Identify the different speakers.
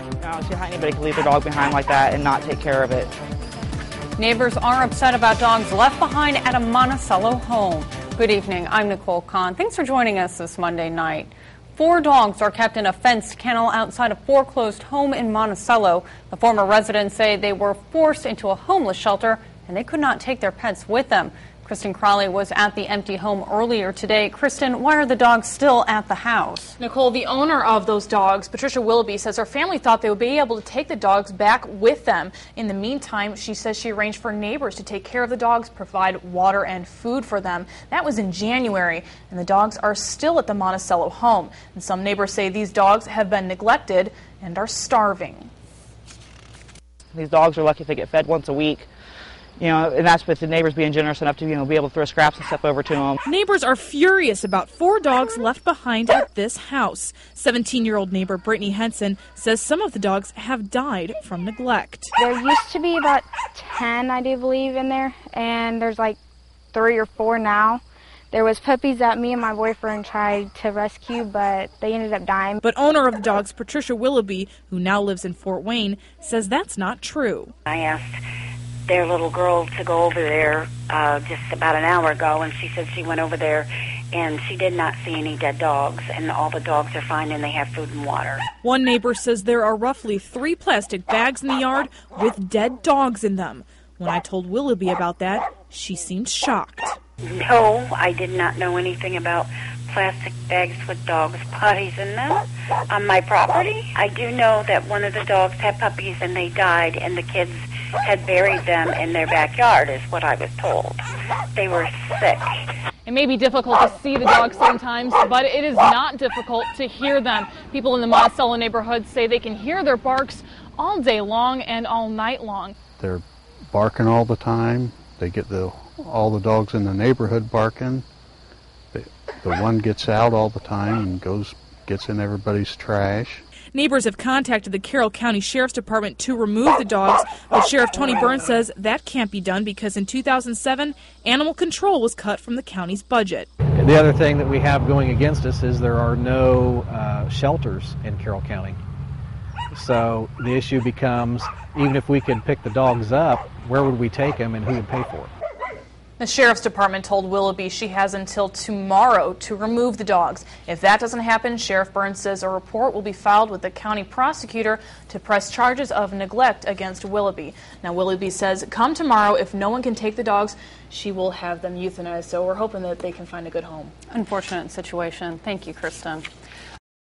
Speaker 1: I don't see how anybody could leave their dog behind like that and not take care of it.
Speaker 2: Neighbors are upset about dogs left behind at a Monticello home. Good evening, I'm Niccole Caan. Thanks for joining us this Monday night. 4 dogs are kept in a fenced kennel outside a foreclosed home in Monticello. The former residents say they were forced into a homeless shelter and they could not take their pets with them. Kristen Crowley was at the empty home earlier today. Kristen, why are the dogs still at the house?
Speaker 3: Niccole, the owner of those dogs, Patricia Willoughby, says her family thought they would be able to take the dogs back with them. In the meantime, she says she arranged for neighbors to take care of the dogs, provide water and food for them. That was in January, and the dogs are still at the Monticello home. And some neighbors say these dogs have been neglected and are starving.
Speaker 1: These dogs are lucky if they get fed once a week. And that's with the neighbors being generous enough to, be able to throw scraps and stuff over to them.
Speaker 4: Neighbors are furious about 4 dogs left behind at this house. 17-year-old neighbor Brittany Henson says some of the dogs have died from neglect.
Speaker 5: There used to be about 10, I do believe, in there, and there's like 3 or 4 now. There was puppies that me and my boyfriend tried to rescue, but they ended up dying.
Speaker 4: But owner of the dogs, Patricia Willoughby, who now lives in Fort Wayne, says that's not true.
Speaker 6: I asked their little girl to go over there just about an hour ago, and she said she went over there and she did not see any dead dogs, and all the dogs are fine and they have food and water.
Speaker 4: One neighbor says there are roughly 3 plastic bags in the yard with dead dogs in them. When I told Willoughby about that, she seemed shocked.
Speaker 6: No, I did not know anything about plastic bags with dogs' bodies in them on my property. I do know that one of the dogs had puppies and they died, and the kids had buried them in their backyard, is what I was told. They were sick.
Speaker 3: It may be difficult to see the dogs sometimes, but it is not difficult to hear them. People in the Monticello neighborhood say they can hear their barks all day long and all night long.
Speaker 7: They're barking all the time. They get all the dogs in the neighborhood barking. The one gets out all the time and gets in everybody's trash.
Speaker 4: Neighbors have contacted the Carroll County Sheriff's Department to remove the dogs, but Sheriff Tony Burns says that can't be done because in 2007, animal control was cut from the county's budget.
Speaker 8: The other thing that we have going against us is there are no shelters in Carroll County. So the issue becomes, even if we could pick the dogs up, where would we take them and who would pay for it?
Speaker 3: The Sheriff's Department told Willoughby she has until tomorrow to remove the dogs. If that doesn't happen, Sheriff Burns says a report will be filed with the county prosecutor to press charges of neglect against Willoughby. Now, Willoughby says come tomorrow, if no one can take the dogs, she will have them euthanized. So we're hoping that they can find a good home.
Speaker 2: Unfortunate situation. Thank you, Kristen.